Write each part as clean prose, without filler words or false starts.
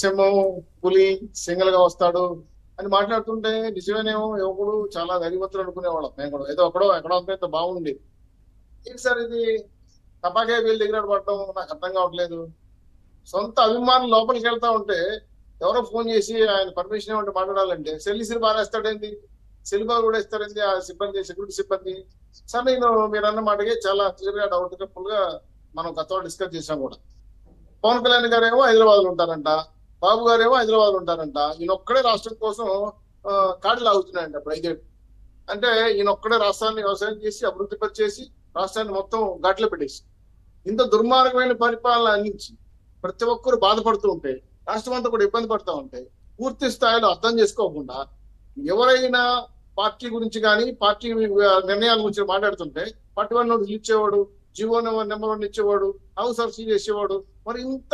సింహం పులి సింగల్ గా వస్తాడు అని మాట్లాడుతుంటే నిజమేనేమో యువకుడు చాలా ధైర్యవంతుడు అనుకునేవాళ్ళం మేము కూడా. ఏదో ఎక్కడో అంత బాగుంది. ఏంటి సార్ ఇది తపాకాయ వీళ్ళు దగ్గర పడటం నాకు అర్థం కావట్లేదు. సొంత అభిమానులు లోపలికి వెళ్తా ఉంటే ఎవరో ఫోన్ చేసి ఆయన పర్మిషన్ ఏమంటే మాట్లాడాలంటే సెల్ ఇసిరి బారేస్తాడేంటి, సెల్ బాల్ కూడా ఇస్తారేంటి ఆ సిబ్బంది, సెక్యూరిటీ సిబ్బంది. సార్ నేను మీరు అన్న మాటకి చాలా క్లియర్ గా డౌట్ ఫుల్ గా మనం గతంలో డిస్కస్ చేసాం కూడా. పవన్ కళ్యాణ్ గారేమో హైదరాబాద్ లో ఉంటారంట, బాబు గారేమో హైదరాబాద్ లో ఉంటారంట. ఈయన ఒక్కడే రాష్ట్రం కోసం కాళ్ళు లాగుతున్నాయంట ఇప్పుడు 5 ఏళ్ళు. అంటే ఈయన ఒక్కడే రాష్ట్రాన్ని వ్యవసాయం చేసి అభివృద్ధి పరిచేసి రాష్ట్రాన్ని మొత్తం ఘాట్లో పెట్టేసి ఇంత దుర్మార్గమైన పరిపాలన అందించి ప్రతి ఒక్కరు బాధపడుతూ ఉంటే రాష్ట్రం అంతా కూడా ఇబ్బంది పడుతూ ఉంటే పూర్తి స్థాయిలో అర్థం చేసుకోకుండా ఎవరైనా పార్టీ గురించి కానీ పార్టీ నిర్ణయాల గురించి మాట్లాడుతుంటే పార్టీ వన్ నోటీసులు ఇచ్చేవాడు, జీవో నెంబర్ 1 ఇచ్చేవాడు, హౌస్ అరెస్ట్ చేసేవాడు. మరి ఇంత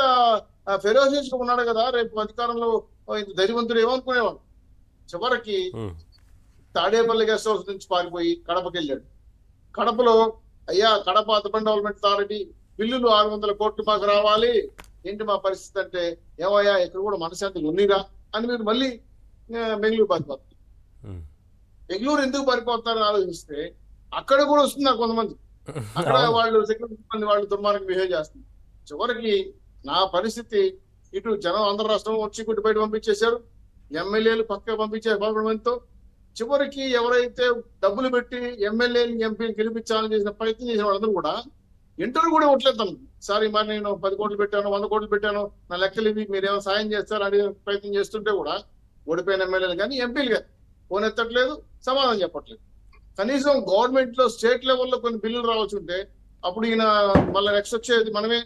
ఫెరోషియస్ గా ఉన్నాడు కదా, రేపు అధికారంలో ఇంత ధైర్యవంతుడు ఏమనుకునేవాడు. చివరికి తాడేపల్లి గెస్ట్ హౌస్ నుంచి పారిపోయి కడపకి వెళ్ళాడు. కడపలో అయ్యా కడప అర్బన్ డెవలప్మెంట్ అథారిటీ బిల్లులు 600 కోట్లు మాకు రావాలి, ఏంటి మా పరిస్థితి అంటే, ఏమయ్యా ఇక్కడ కూడా మనశాంతిగా ఉన్నిరా అని మీరు మళ్ళీ బెంగళూరు పారిపోతారు. బెంగళూరు ఎందుకు పారిపోతారని ఆలోచిస్తే అక్కడ కూడా వస్తున్నారు కొంతమంది, అక్కడ వాళ్ళు సెక్యూరిటీ సిబ్బంది వాళ్ళు దుర్మార్గంగా బిహేవ్ చేస్తున్నారు. చివరికి నా పరిస్థితి ఇటు జనం ఆంధ్ర రాష్ట్రం వచ్చి కుట్టి బయట పంపించేశారు, ఎమ్మెల్యేలు పక్క పంపించారు 11 మందితో. చివరికి ఎవరైతే డబ్బులు పెట్టి ఎమ్మెల్యేలు ఎంపీలు గెలిపించాలని చేసిన ప్రయత్నం చేసిన వాళ్ళందరూ కూడా ఇంటర్వ్యూ కూడా ఇవ్వట్లేదు. సారీ మరి నేను 10 కోట్లు పెట్టాను, 100 కోట్లు పెట్టాను, నా లెక్కలు ఇవి, మీరేమో సాయం చేస్తారు అనే ప్రయత్నం చేస్తుంటే కూడా ఓడిపోయిన ఎమ్మెల్యేలు కానీ ఎంపీలు కానీ ఫోన్ ఎత్తట్లేదు, సమాధానం చెప్పట్లేదు. కనీసం గవర్నమెంట్ లో స్టేట్ లెవెల్లో కొన్ని బిల్లులు రావచ్చు ఉంటే అప్పుడు ఈయన మళ్ళీ నెక్స్ట్ వచ్చేది మనమే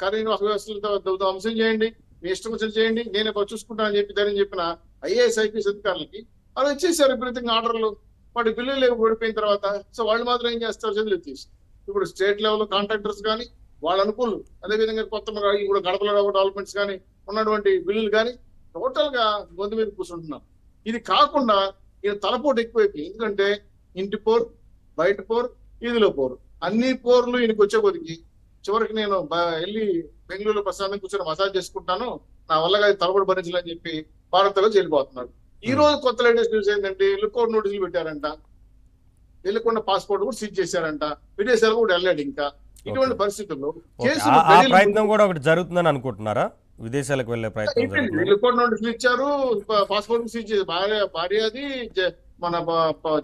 కరీన వ్యవస్థలతో అంశం చేయండి, మీ ఇష్టం వచ్చిన చేయండి, నేనే చూసుకుంటానని చెప్పిన ఐఏఎస్ ఐపీఎస్ అధికారులకి అలా ఇచ్చేసారు విపరీతంగా ఆర్డర్లు. వాటి బిల్లులు లేవు ఓడిపోయిన తర్వాత. సో వాళ్ళు మాత్రం ఏం చేస్తారు, చదువులు ఎత్తేసి ఇప్పుడు స్టేట్ లెవెల్ కాంట్రాక్టర్స్ కానీ వాళ్ళ అనుకూలు, అదేవిధంగా కొత్త ఇప్పుడు గడపలో డెవలప్మెంట్స్ కానీ ఉన్నటువంటి బిల్లులు కానీ టోటల్ గా గొంతు మీద కూర్చుంటున్నారు. ఇది కాకుండా ఈయన తలపోటు ఎక్కువైపోయి, ఎందుకంటే ఇంటి పోరు, బయట పోరు, వీధిలో పోరు, అన్ని పోర్లు ఈయనకి వచ్చే కొద్దికి చివరికి నేను వెళ్ళి బెంగళూరులో ప్రశాంతం కూర్చొని మసాజ్ చేసుకుంటాను, నా వల్లగా తలపోటు భరించాలని చెప్పి భారత్లో చెల్లిపోతున్నాడు. ఈ రోజు కొత్త లేటెస్ట్ న్యూస్ ఏంటంటే లుకౌట్ నోటీసులు పెట్టారంట, వెళ్ళకుండా పాస్పోర్ట్ కూడా సీజ్ చేశారంట, విదేశాలు కూడా వెళ్ళాడు. ఇంకా ఇటువంటి పరిస్థితుల్లో ప్రయత్నం కూడా ఒకటి జరుగుతుందని అనుకుంటున్నారా? విదేశాలకు వెళ్లే ప్రయత్నం లుకౌట్ నోటీసులు ఇచ్చారు, పాస్పోర్ట్ సీజ్ చేసి భార్య అది మన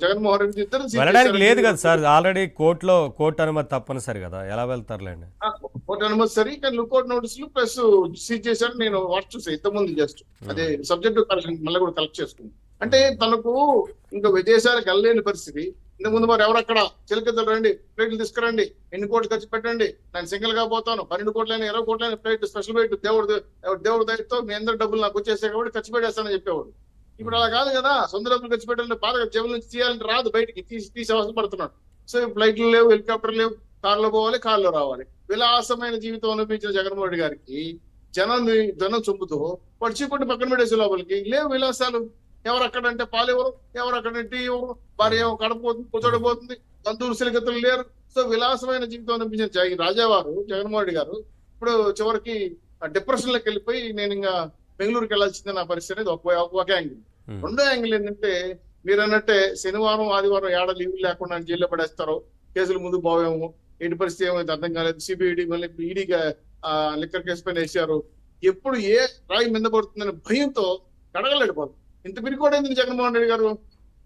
జగన్మోహన్ రెడ్డి ఇద్దరు వెళ్ళడానికి లేదు కదా సార్, ఆల్రెడీ కోర్టు అనుమతి తప్పనిసరి కదా, ఎలా వెళ్తారులేండి. కోర్టు అనుమతి సరే, కానీ లుకౌట్ నోటీసులు ప్లస్ సీజ్ చేశారు. నేను వాట్స్ చూసాను ఇంతకుముందు, జస్ట్ అదే సబ్జెక్ట్ కలెక్షన్ మళ్ళీ కూడా కలెక్ట్ చేసుకుంది. అంటే తనకు ఇంకా విదేశాలకు వెళ్ళలేని పరిస్థితి. ఇంతకుముందు మరి ఎవరక్కడ చిలకద్దలు రండి, ప్లేట్లు తీసుకురండి, ఎన్ని కోట్లు ఖర్చు పెట్టండి, నేను సింగిల్ గా పోతాను, 12 కోట్లైనా 20 కోట్లైనా ప్లేట్ స్పెషల్ ప్లేట్ దేవుడు దయతో మీ అందరి డబ్బులు నాకు వచ్చేస్తాయి కాబట్టి ఖర్చు పెట్టేస్తానని చెప్పేవాడు. ఇప్పుడు అలా కాదు కదా, సొంత డబ్బులు ఖర్చు పెట్టాలంటే బాధ జేబుల నుంచి తీయాలంటే రాదు, బయటికి తీసి అవసరం పడుతున్నాడు. సో ఫ్లైట్లు లేవు, హెలికాప్టర్ లేవు, కార్లో పోవాలి, కార్లో రావాలి. విలాసమైన జీవితం అనిపించిన జగన్మోహన్ రెడ్డి గారికి జనం చొంపుతూ వాడు చీపుంటి పక్కన పెట్టేసి లోపలికి లేవు విలాసాలు. ఎవరు అక్కడంటే పాలు ఎవరు, ఎవరు అక్కడంటే టీ ఎవరు, భార్య ఏమో కడపోతుంది, కూర్చోడిపోతుంది, బంధువులు సిలికత్తులు లేరు. సో విలాసమైన జీవితం అనిపించిన రాజావారు జగన్మోహన్ రెడ్డి గారు ఇప్పుడు చివరికి డిప్రెషన్ లోకి వెళ్ళిపోయి నేను ఇంకా బెంగళూరుకి వెళ్ళాల్సిందే నా పరిస్థితి అనేది ఒక యాంగిల్. రెండో యాంగిల్ ఏంటంటే మీరు అన్నట్టే శనివారం ఆదివారం ఏడ లీవులు లేకుండా జైల్లో పడేస్తారు, కేసులు ముందు పోవేమో, ఎటు పరిస్థితి ఏమైతే అర్థం కాలేదు. సిబిఐడి మళ్ళీ ఈడీగా లిక్కర్ కేసు పైన వేసారు. ఎప్పుడు ఏ రాయి మీద పడుతుందనే భయంతో కడగలేడిపోతుంది. ఇంత పిరికోడైంది జగన్మోహన్ రెడ్డి గారు.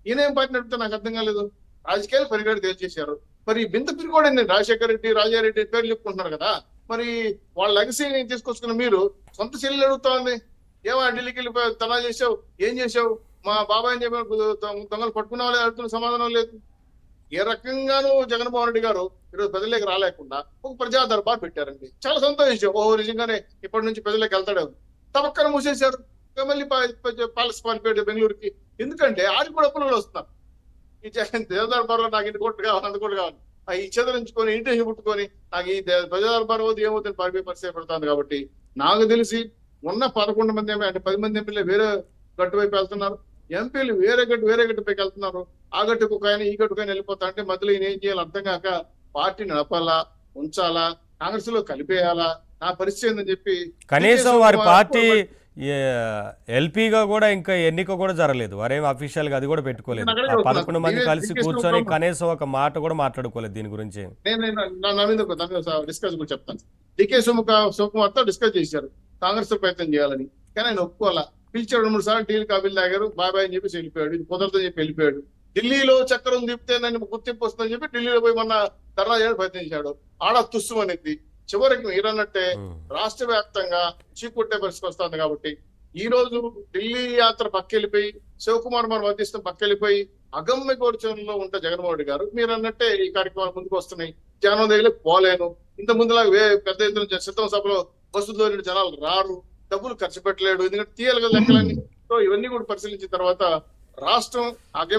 ఈయనేం పార్టీ నడిపితే నాకు అర్థం కాలేదు. రాజకీయాలు పరిగెడు తేల్చేశారు. మరి ఇంత పిరికోడైంది రాజశేఖర రెడ్డి, రాజారెడ్డి పేర్లు చెప్పుకుంటున్నారు కదా, మరి వాళ్ళ లెగసీని తీసుకొచ్చుకున్న మీరు సొంత చెల్లెలు అడుగుతా ఉంది, ఏమో ఢిల్లీకి వెళ్ళిపోయి తలా చేసావు, ఏం చేసావు, మా బాబాయ్ దొంగలు పట్టుకున్నా లేదు, అడుగుతున్న సమాధానం లేదు. ఏ రకంగానూ జగన్మోహన్ రెడ్డి గారు ఈరోజు ప్రజలకు రాలేకుండా ఒక ప్రజా దర్బార్ పెట్టారండి. చాలా సంతోషం, ఓహో నిజంగానే ఇప్పటి నుంచి ప్రజలకు వెళ్తాడు. తపక్కన మూసేశారు, మళ్ళీ పాలిపోయాడు బెంగళూరుకి. ఎందుకంటే ఆడికి కూడా అప్పులు వస్తున్నారు. ఈ ప్రజా దర్బార్లో నాకు 2 కోట్లు కావాలి, 100 కోట్లు కావాలి, ఈ చెదరించుకొని ఇంటి పుట్టుకొని నాకు ఈ ప్రజా దర్బార్ అవుతుంది ఏమవుతుంది పరిపాలన పరిస్థితి పడుతుంది. కాబట్టి నాకు తెలిసి ఉన్న 11 మంది అంటే 10 మంది ఎంపీలు వేరే గట్టు వైపు వెళ్తున్నారు, ఎంపీలు వేరే గట్టు పైకి వెళ్తున్నారు. ఆ గట్టుకు కానీ ఈ గట్టుకైనా వెళ్ళిపోతా అంటే మధ్యలో ఈయన ఏం చేయాలి అర్థం కాక పార్టీని నడపాలా, ఉంచాలా, కాంగ్రెస్ లో కలిపేయాలా, నా పరిస్థితి ఏందని చెప్పి కనీసం DK వారి శివకుమార్ పార్టీ ఎల్పీగా కూడా ఇంకా ఎన్నిక కూడా జరగలేదు, వారేం అఫీషియల్ గా అది కూడా పెట్టుకోలేదు. నేను అక్కడే ఆ చెప్తున్నా. 11 మంది కలిసి DK కూర్చొని శివకుమార్ కనీసం ఒక మాట కూడా మాట్లాడుకోలేదు దీని గురించి. నా మీద డిస్కస్ కూడా చెప్తాను. డికే శివకుమార్ తో డిస్కస్ చేశారు కాంగ్రెస్ ప్రయత్నం చేయాలని, కానీ ఆయన ఒప్పుకోవాలా. పిలిచాడు 2-3 సార్లు టీలు కాపీలు తాగారు, బాబాయ్ అని చెప్పేసి వెళ్ళిపోయాడు. ఇది కుదరదని చెప్పి వెళ్ళిపోయాడు. ఢిల్లీలో చక్రం తిప్పితే నన్ను గుర్తింపు వస్తుందని చెప్పి ఢిల్లీలో పోయి మొన్న ధర్నా చేయడానికి ప్రయత్నించాడు. ఆడ తుస్సు అనేది చివరికి మీరన్నట్టే రాష్ట్ర వ్యాప్తంగా చీకొట్టే పరిస్థితి వస్తుంది. కాబట్టి ఈ రోజు ఢిల్లీ యాత్ర పక్కెళ్ళిపోయి శివకుమార్ మనం వర్తిస్తూ పక్కెళ్ళిపోయి అగమ్య గోచరంలో ఉంటే జగన్మోహన్ రెడ్డి గారు మీరు అన్నట్టే ఈ కార్యక్రమాలు ముందుకు వస్తున్నాయి. జనం దగ్గర పోలేను, ఇంత ముందులా పెద్ద ఎత్తున సిద్ధం సభలో బస్సులో జనాలు రారు, డబ్బులు ఖర్చు పెట్టలేడు, ఎందుకంటే తీయాలి కదా లెక్కలన్నీ. సో ఇవన్నీ కూడా పరిశీలించిన తర్వాత రాష్ట్రం అగమ్య